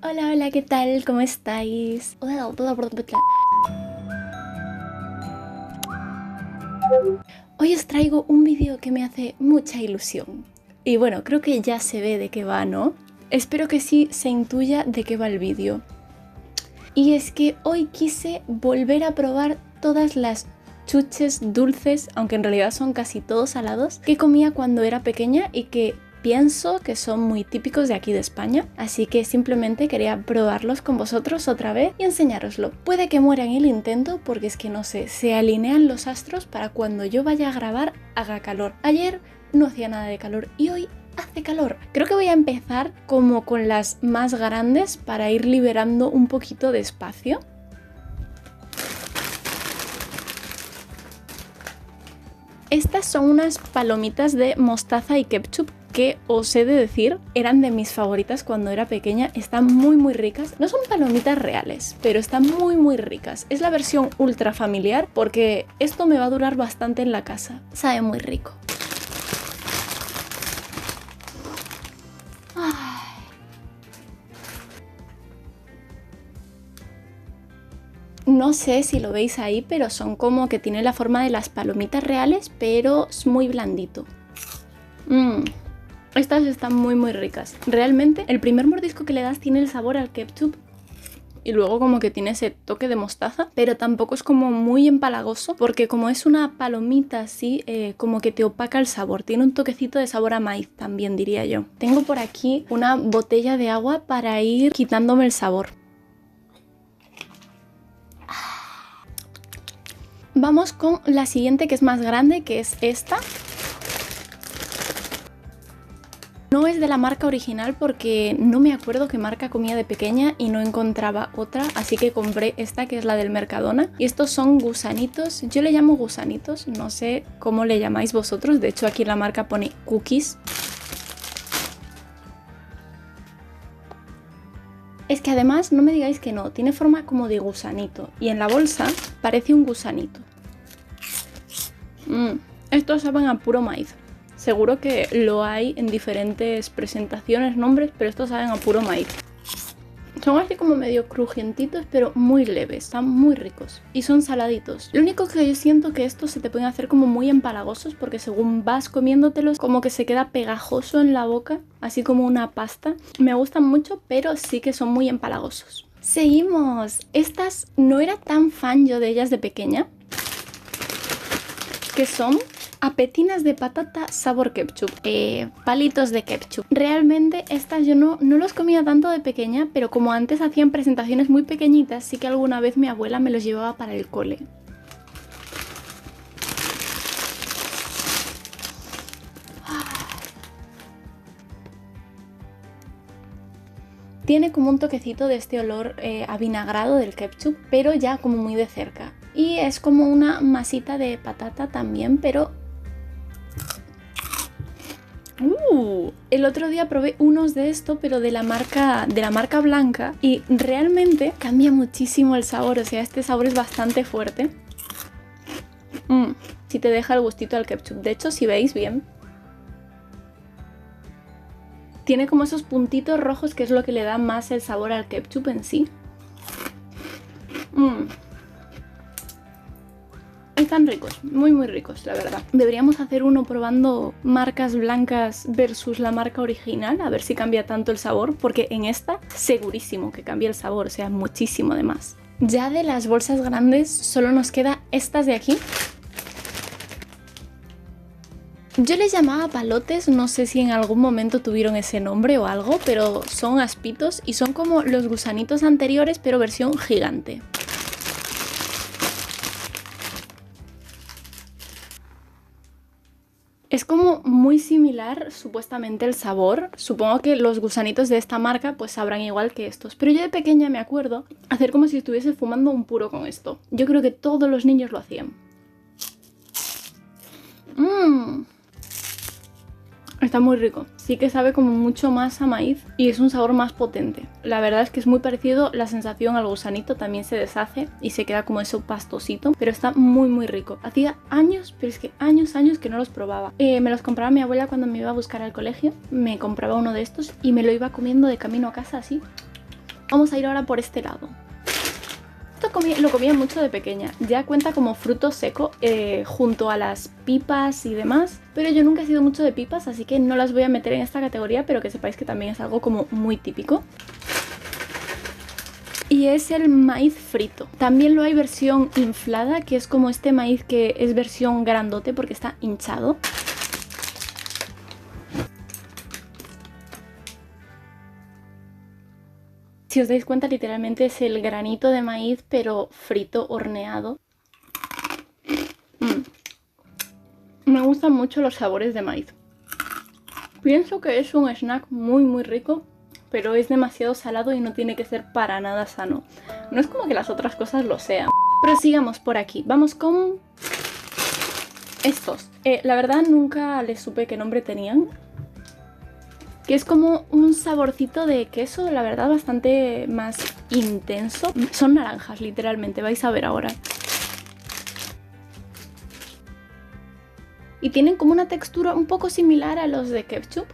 Hola, hola, ¿qué tal? ¿Cómo estáis? Hoy os traigo un vídeo que me hace mucha ilusión. Y bueno, creo que ya se ve de qué va, ¿no? Espero que sí se intuya de qué va el vídeo. Y es que hoy quise volver a probar todas las chuches dulces, aunque en realidad son casi todos salados, que comía cuando era pequeña y que pienso que son muy típicos de aquí de España, así que simplemente quería probarlos con vosotros otra vez y enseñároslo. Puede que muera en el intento porque es que no sé, se alinean los astros para cuando yo vaya a grabar haga calor. Ayer no hacía nada de calor y hoy hace calor. Creo que voy a empezar como con las más grandes para ir liberando un poquito de espacio. Estas son unas palomitas de mostaza y ketchup que os he de decir eran de mis favoritas cuando era pequeña. Están muy ricas. No son palomitas reales, pero están muy ricas. Es la versión ultra familiar porque esto me va a durar bastante en la casa. Sabe muy rico. No sé si lo veis ahí, pero son como que tienen la forma de las palomitas reales, pero es muy blandito. Estas están muy ricas. Realmente el primer mordisco que le das tiene el sabor al ketchup y luego como que tiene ese toque de mostaza, pero tampoco es como muy empalagoso porque como es una palomita así, como que te opaca el sabor. Tiene un toquecito de sabor a maíz también, diría yo. Tengo por aquí una botella de agua para ir quitándome el sabor. Vamos con la siguiente, que es más grande, que es esta. No es de la marca original porque no me acuerdo qué marca comía de pequeña y no encontraba otra, así que compré esta, que es la del Mercadona. Y estos son gusanitos, yo le llamo gusanitos, no sé cómo le llamáis vosotros, de hecho aquí la marca pone cookies. Es que además, no me digáis que no, tiene forma como de gusanito y en la bolsa parece un gusanito. Estos saben a puro maíz. Seguro que lo hay en diferentes presentaciones, nombres, pero estos saben a puro maíz. Son así como medio crujientitos, pero muy leves, están muy ricos y son saladitos. Lo único que yo siento que estos se te pueden hacer como muy empalagosos porque según vas comiéndotelos como que se queda pegajoso en la boca, así como una pasta. Me gustan mucho, pero sí que son muy empalagosos. Seguimos. Estas no era tan fan yo de ellas de pequeña, que son apetinas de patata sabor ketchup, palitos de ketchup. Realmente estas yo no los comía tanto de pequeña, pero como antes hacían presentaciones muy pequeñitas, sí que alguna vez mi abuela me los llevaba para el cole. Tiene como un toquecito de este olor avinagrado del ketchup, pero ya como muy de cerca. Y es como una masita de patata también, pero... el otro día probé unos de esto, pero de la marca blanca, y realmente cambia muchísimo el sabor, o sea, este sabor es bastante fuerte. Si te deja el gustito al ketchup. De hecho, si veis bien, tiene como esos puntitos rojos que es lo que le da más el sabor al ketchup en sí. Están ricos, muy ricos, la verdad. Deberíamos hacer uno probando marcas blancas versus la marca original, a ver si cambia tanto el sabor, porque en esta segurísimo que cambia el sabor, o sea, muchísimo además. Ya de las bolsas grandes solo nos queda estas de aquí. Yo les llamaba palotes, no sé si en algún momento tuvieron ese nombre o algo, pero son aspitos y son como los gusanitos anteriores, pero versión gigante. Es como muy similar supuestamente el sabor. Supongo que los gusanitos de esta marca pues sabrán igual que estos. Pero yo de pequeña me acuerdo hacer como si estuviese fumando un puro con esto. Yo creo que todos los niños lo hacían. Está muy rico. Sí que sabe como mucho más a maíz y es un sabor más potente. La verdad es que es muy parecido la sensación al gusanito, también se deshace y se queda como eso pastosito, pero está muy rico. Hacía años, pero es que años que no los probaba. Me los compraba mi abuela cuando me iba a buscar al colegio, me compraba uno de estos y me lo iba comiendo de camino a casa así. Vamos a ir ahora por este lado. Esto lo comía mucho de pequeña, ya cuenta como fruto seco junto a las pipas y demás, pero yo nunca he sido mucho de pipas, así que no las voy a meter en esta categoría, pero que sepáis que también es algo como muy típico. Y es el maíz frito. También lo hay versión inflada, que es como este maíz que es versión grandote porque está hinchado. Si os dais cuenta, literalmente es el granito de maíz, pero frito, horneado. Me gustan mucho los sabores de maíz. Pienso que es un snack muy rico, pero es demasiado salado y no tiene que ser para nada sano. No es como que las otras cosas lo sean. Pero sigamos por aquí. Vamos con estos. La verdad nunca les supe qué nombre tenían. Que es como un saborcito de queso, la verdad, bastante más intenso. Son naranjas, literalmente, vais a ver ahora. Y tienen como una textura un poco similar a los de ketchup.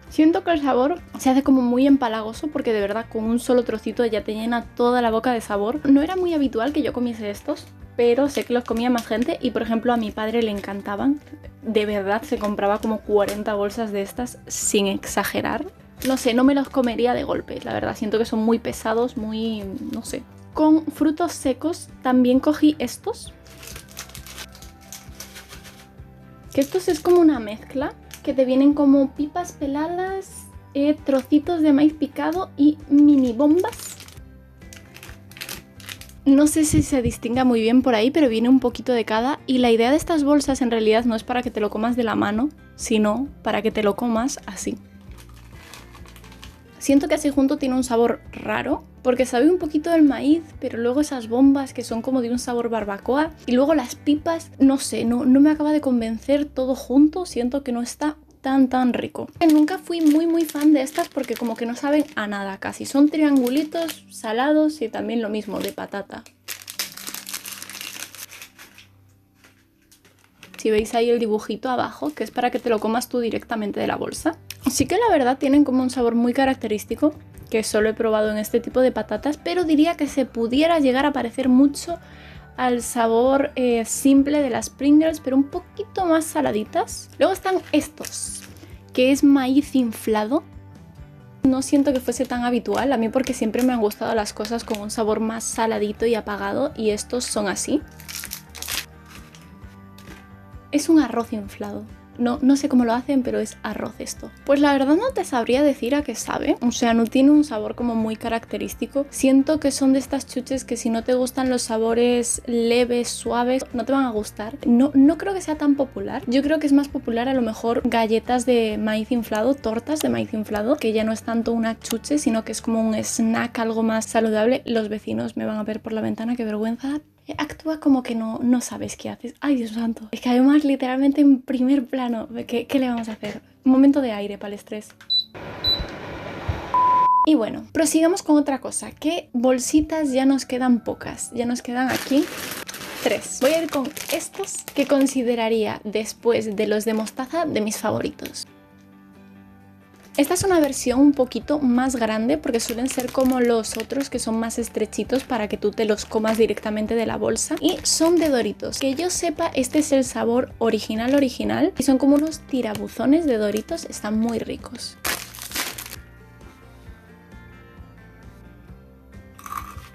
Siento que el sabor se hace como muy empalagoso porque de verdad con un solo trocito ya te llena toda la boca de sabor. No era muy habitual que yo comiese estos, pero sé que los comía más gente y por ejemplo a mi padre le encantaban. De verdad se compraba como 40 bolsas de estas sin exagerar. No sé, no me los comería de golpe, la verdad. Siento que son muy pesados, muy... no sé. Con frutos secos también cogí estos. Que estos es como una mezcla, que te vienen como pipas peladas, trocitos de maíz picado y mini bombas. No sé si se distinga muy bien por ahí, pero viene un poquito de cada. Y la idea de estas bolsas en realidad no es para que te lo comas de la mano, sino para que te lo comas así. Siento que así junto tiene un sabor raro, porque sabe un poquito del maíz, pero luego esas bombas que son como de un sabor barbacoa. Y luego las pipas, no sé, no me acaba de convencer todo junto, siento que no está tan rico. Nunca fui muy fan de estas porque como que no saben a nada casi. Son triangulitos salados y también lo mismo de patata. Si veis ahí el dibujito abajo, que es para que te lo comas tú directamente de la bolsa. Sí que la verdad tienen como un sabor muy característico, que solo he probado en este tipo de patatas, pero diría que se pudiera llegar a parecer mucho al sabor simple de las Pringles, pero un poquito más saladitas. Luego están estos, que es maíz inflado. No siento que fuese tan habitual, a mí porque siempre me han gustado las cosas con un sabor más saladito y apagado, y estos son así. Es un arroz inflado. No sé cómo lo hacen, pero es arroz esto. Pues la verdad no te sabría decir a qué sabe. O sea, no tiene un sabor como muy característico. Siento que son de estas chuches que si no te gustan los sabores leves, suaves, no te van a gustar. No creo que sea tan popular. Yo creo que es más popular a lo mejor galletas de maíz inflado, tortas de maíz inflado, que ya no es tanto una chuche, sino que es como un snack, algo más saludable. Los vecinos me van a ver por la ventana, qué vergüenza. Actúa como que no sabes qué haces. Ay, Dios santo. Es que además literalmente en primer plano. ¿Qué le vamos a hacer? Un momento de aire para el estrés. Y bueno, prosigamos con otra cosa. Que bolsitas ya nos quedan pocas. Ya nos quedan aquí 3. Voy a ir con estos que consideraría después de los de mostaza de mis favoritos. Esta es una versión un poquito más grande porque suelen ser como los otros que son más estrechitos para que tú te los comas directamente de la bolsa. Y son de Doritos. Que yo sepa, este es el sabor original y son como unos tirabuzones de Doritos, están muy ricos.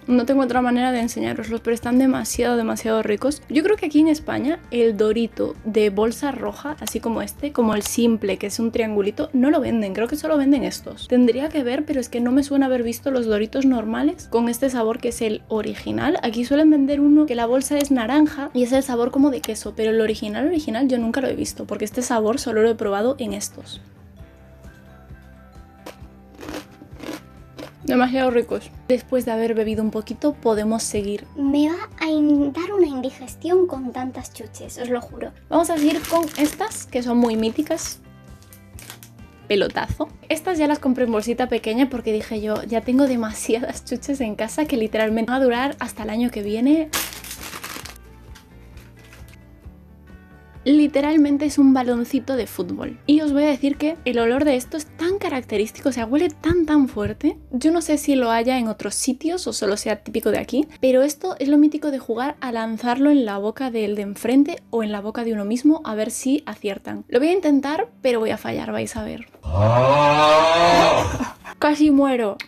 No tengo otra manera de enseñaroslos, pero están demasiado ricos. Yo creo que aquí en España el Dorito de bolsa roja, así como este, como el simple, que es un triangulito, no lo venden. Creo que solo venden estos. Tendría que ver, pero es que no me suena haber visto los Doritos normales con este sabor que es el original. Aquí suelen vender uno que la bolsa es naranja y es el sabor como de queso, pero el original yo nunca lo he visto porque este sabor solo lo he probado en estos. Demasiado ricos. Después de haber bebido un poquito, podemos seguir. Me va a dar una indigestión con tantas chuches, os lo juro. Vamos a seguir con estas, que son muy míticas. Pelotazo. Estas ya las compré en bolsita pequeña porque dije yo, ya tengo demasiadas chuches en casa que literalmente van a durar hasta el año que viene. Literalmente es un baloncito de fútbol. Y os voy a decir que el olor de esto es tan característico, o sea, huele tan fuerte. Yo no sé si lo haya en otros sitios o solo sea típico de aquí, pero esto es lo mítico de jugar a lanzarlo en la boca del de enfrente o en la boca de uno mismo a ver si aciertan. Lo voy a intentar, pero voy a fallar, vais a ver. Casi muero.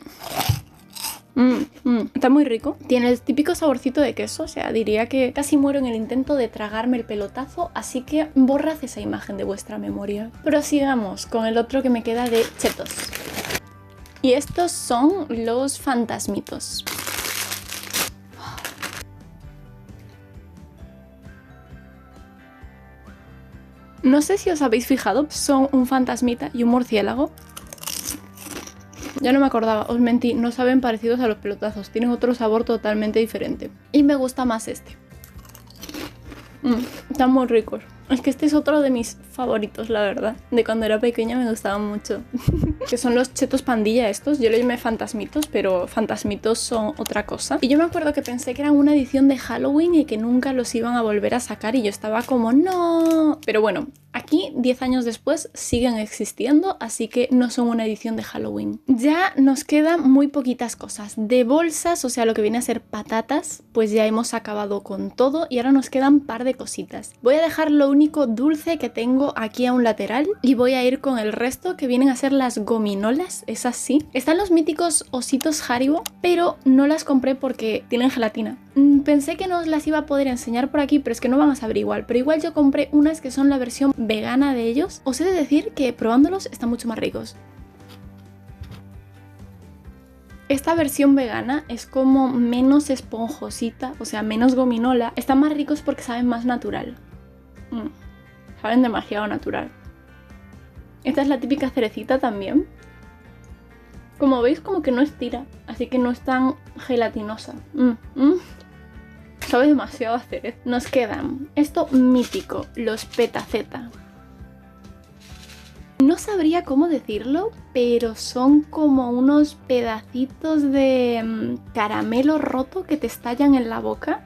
Está muy rico. Tiene el típico saborcito de queso, o sea, diría que casi muero en el intento de tragarme el pelotazo, así que borrad esa imagen de vuestra memoria. Prosigamos con el otro que me queda de chetos. Y estos son los fantasmitos. No sé si os habéis fijado, son un fantasmita y un murciélago. Ya no me acordaba, os mentí, no saben parecidos a los pelotazos, tienen otro sabor totalmente diferente. Y me gusta más este. Están muy ricos. Es que este es otro de mis favoritos, la verdad. De cuando era pequeña me gustaban mucho. Que son los chetos pandilla estos. Yo los llamé fantasmitos, pero fantasmitos son otra cosa. Y yo me acuerdo que pensé que eran una edición de Halloween y que nunca los iban a volver a sacar. Y yo estaba como, no. Pero bueno, aquí 10 años después siguen existiendo, así que no son una edición de Halloween. Ya nos quedan muy poquitas cosas. De bolsas, o sea, lo que viene a ser patatas, pues ya hemos acabado con todo y ahora nos quedan un par de cositas. Voy a dejar lo único dulce que tengo aquí a un lateral y voy a ir con el resto, que vienen a ser las gominolas, es así. Están los míticos ositos Haribo, pero no las compré porque tienen gelatina. Pensé que no os las iba a poder enseñar por aquí, pero es que no van a saber igual. Pero igual yo compré unas que son la versión vegana de ellos. Os he de decir que probándolos están mucho más ricos. Esta versión vegana es como menos esponjosita, o sea, menos gominola. Están más ricos porque saben más natural. Saben demasiado natural. Esta es la típica cerecita también. Como veis, como que no estira, así que no es tan gelatinosa. Sabe demasiado a cereza. Nos quedan esto mítico, los petaceta. No sabría cómo decirlo, pero son como unos pedacitos de caramelo roto que te estallan en la boca.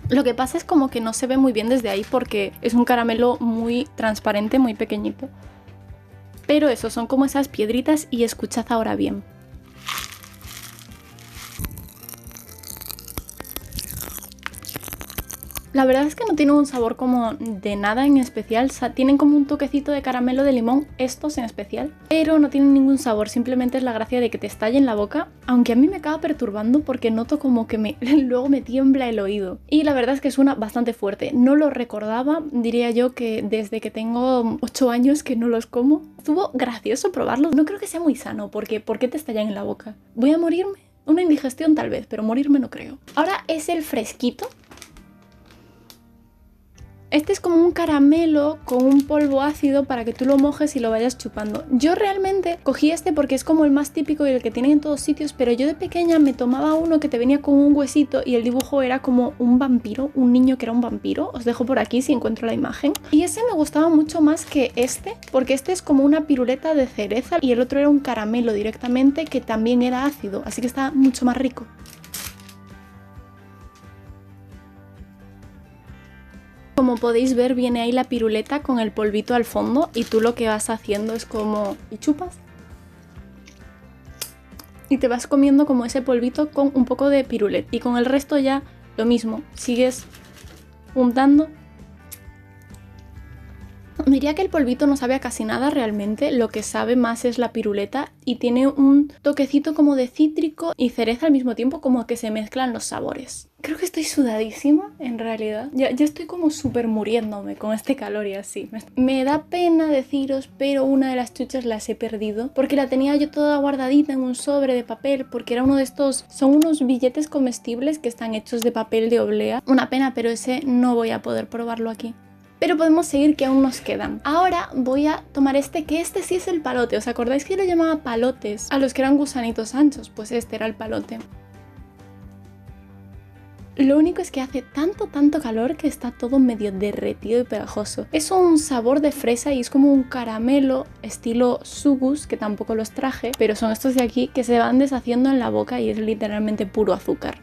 Lo que pasa es como que no se ve muy bien desde ahí porque es un caramelo muy transparente, muy pequeñito. Pero eso, son como esas piedritas y escuchad ahora bien. La verdad es que no tienen un sabor como de nada en especial, tienen como un toquecito de caramelo de limón, estos en especial, pero no tienen ningún sabor, simplemente es la gracia de que te estalle en la boca, aunque a mí me acaba perturbando porque noto como que luego me tiembla el oído. Y la verdad es que suena bastante fuerte, no lo recordaba, diría yo que desde que tengo 8 años que no los como. Estuvo gracioso probarlo, no creo que sea muy sano porque ¿por qué te estallan en la boca? ¿Voy a morirme? Una indigestión tal vez, pero morirme no creo. Ahora es el fresquito. Este es como un caramelo con un polvo ácido para que tú lo mojes y lo vayas chupando. Yo realmente cogí este porque es como el más típico y el que tienen en todos sitios, pero yo de pequeña me tomaba uno que te venía con un huesito y el dibujo era como un vampiro, un niño que era un vampiro. Os dejo por aquí si encuentro la imagen. Y ese me gustaba mucho más que este, porque este es como una piruleta de cereza y el otro era un caramelo directamente que también era ácido, así que está mucho más rico. Como podéis ver, viene ahí la piruleta con el polvito al fondo y tú lo que vas haciendo es como... y chupas. Y te vas comiendo como ese polvito con un poco de piruleta. Y con el resto ya lo mismo, sigues untando. Diría que el polvito no sabe a casi nada realmente, lo que sabe más es la piruleta y tiene un toquecito como de cítrico y cereza al mismo tiempo, como que se mezclan los sabores. Creo que estoy sudadísima en realidad, ya estoy como súper muriéndome con este calor y así. Me da pena deciros, pero una de las chuches las he perdido porque la tenía yo toda guardadita en un sobre de papel porque era uno de estos, son unos billetes comestibles que están hechos de papel de oblea. Una pena, pero ese no voy a poder probarlo aquí. pero podemos seguir que aún nos quedan. Ahora voy a tomar este, que este sí es el palote. ¿Os acordáis que lo llamaba palotes a los que eran gusanitos anchos? Pues este era el palote. Lo único es que hace tanto calor que está todo medio derretido y pegajoso. Es un sabor de fresa y es como un caramelo estilo Sugus, que tampoco los traje, pero son estos de aquí que se van deshaciendo en la boca y es literalmente puro azúcar.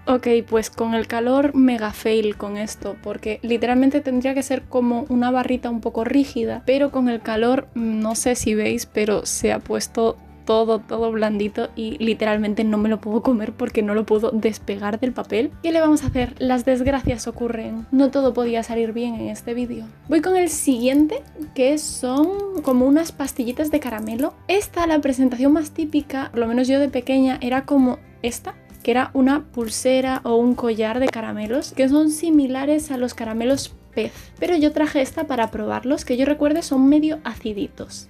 Ok, pues con el calor mega fail con esto, porque literalmente tendría que ser como una barrita un poco rígida, pero con el calor, no sé si veis, pero se ha puesto todo blandito y literalmente no me lo puedo comer porque no lo puedo despegar del papel. ¿Qué le vamos a hacer? Las desgracias ocurren. No todo podía salir bien en este vídeo. Voy con el siguiente, que son como unas pastillitas de caramelo. Esta, la presentación más típica, por lo menos yo de pequeña, era como esta, que era una pulsera o un collar de caramelos que son similares a los caramelos pez. Pero yo traje esta para probarlos, que yo recuerde son medio aciditos.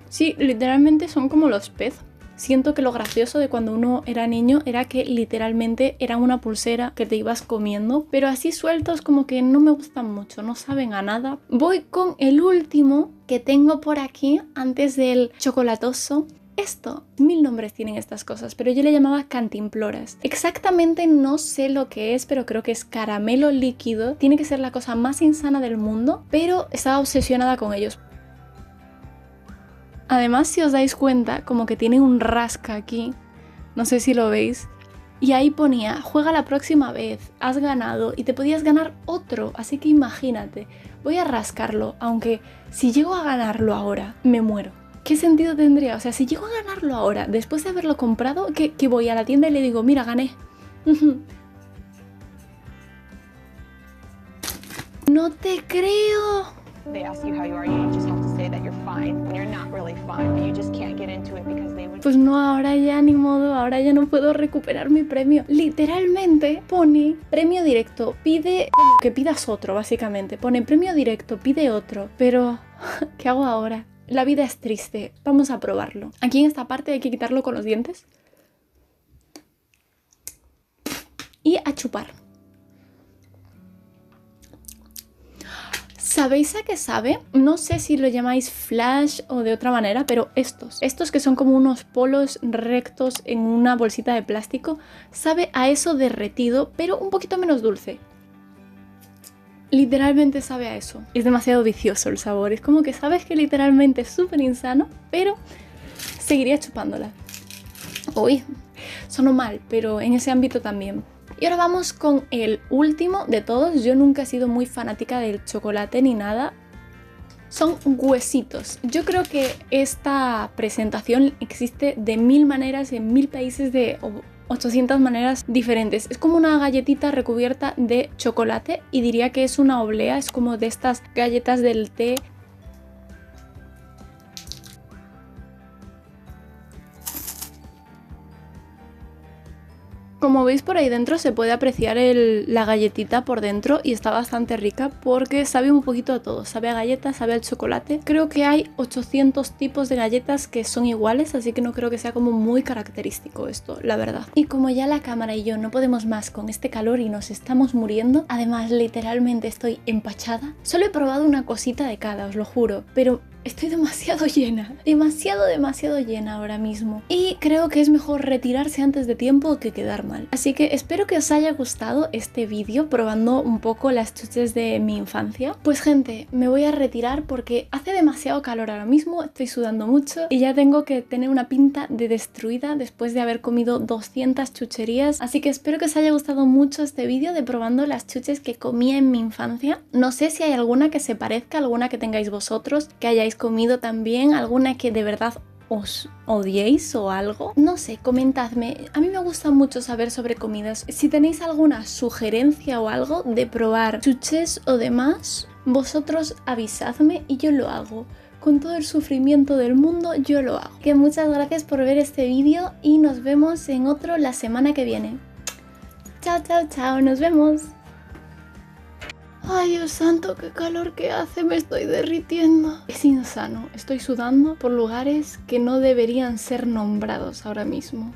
Sí, literalmente son como los pez. Siento que lo gracioso de cuando uno era niño era que literalmente eran una pulsera que te ibas comiendo, pero así sueltos como que no me gustan mucho, no saben a nada. Voy con el último que tengo por aquí antes del chocolatoso. Esto, 1000 nombres tienen estas cosas, pero yo le llamaba cantimploras. Exactamente no sé lo que es, pero creo que es caramelo líquido. Tiene que ser la cosa más insana del mundo, pero estaba obsesionada con ellos. Además, si os dais cuenta, como que tiene un rasca aquí, no sé si lo veis, y ahí ponía, juega la próxima vez, has ganado, y te podías ganar otro, así que imagínate, voy a rascarlo, aunque si llego a ganarlo ahora, me muero. ¿Qué sentido tendría? O sea, si llego a ganarlo ahora, después de haberlo comprado, que voy a la tienda y le digo, mira, gané. No te creo. Pues no, ahora ya ni modo, ahora ya no puedo recuperar mi premio. Literalmente pone premio directo, pide que pidas otro, básicamente. Pone premio directo, pide otro. Pero, ¿qué hago ahora? La vida es triste, vamos a probarlo. Aquí en esta parte hay que quitarlo con los dientes. Y a chupar. ¿Sabéis a qué sabe? No sé si lo llamáis flash o de otra manera, pero estos que son como unos polos rectos en una bolsita de plástico, sabe a eso derretido, pero un poquito menos dulce. Literalmente sabe a eso. Es demasiado vicioso el sabor, es como que sabes que literalmente es súper insano, pero seguiría chupándola. Uy, sonó mal, pero en ese ámbito también. Y ahora vamos con el último de todos. Yo nunca he sido muy fanática del chocolate ni nada. Son huesitos. Yo creo que esta presentación existe de 1000 maneras en 1000 países de 800 maneras diferentes. Es como una galletita recubierta de chocolate y diría que es una oblea. Es como de estas galletas del té. Como veis por ahí dentro se puede apreciar la galletita por dentro y está bastante rica porque sabe un poquito a todo. Sabe a galletas, sabe al chocolate. Creo que hay 800 tipos de galletas que son iguales, así que no creo que sea como muy característico esto, la verdad. Y como ya la cámara y yo no podemos más con este calor y nos estamos muriendo, además literalmente estoy empachada, solo he probado una cosita de cada, os lo juro, pero estoy demasiado llena, demasiado llena ahora mismo. Y creo que es mejor retirarse antes de tiempo que quedar mal. Así que espero que os haya gustado este vídeo probando un poco las chuches de mi infancia. Pues gente, me voy a retirar porque hace demasiado calor ahora mismo, estoy sudando mucho y ya tengo que tener una pinta de destruida después de haber comido 200 chucherías. Así que espero que os haya gustado mucho este vídeo de probando las chuches que comía en mi infancia. No sé si hay alguna que se parezca, alguna que tengáis vosotros, que hayáis comido también, alguna que de verdad os odiéis o algo. No sé, comentadme. A mí me gusta mucho saber sobre comidas. Si tenéis alguna sugerencia o algo de probar chuches o demás, vosotros avisadme y yo lo hago. Con todo el sufrimiento del mundo yo lo hago. Que muchas gracias por ver este vídeo y nos vemos en otro la semana que viene. Chao, chao, chao, nos vemos. Ay, Dios santo, qué calor que hace, me estoy derritiendo. Es insano, estoy sudando por lugares que no deberían ser nombrados ahora mismo.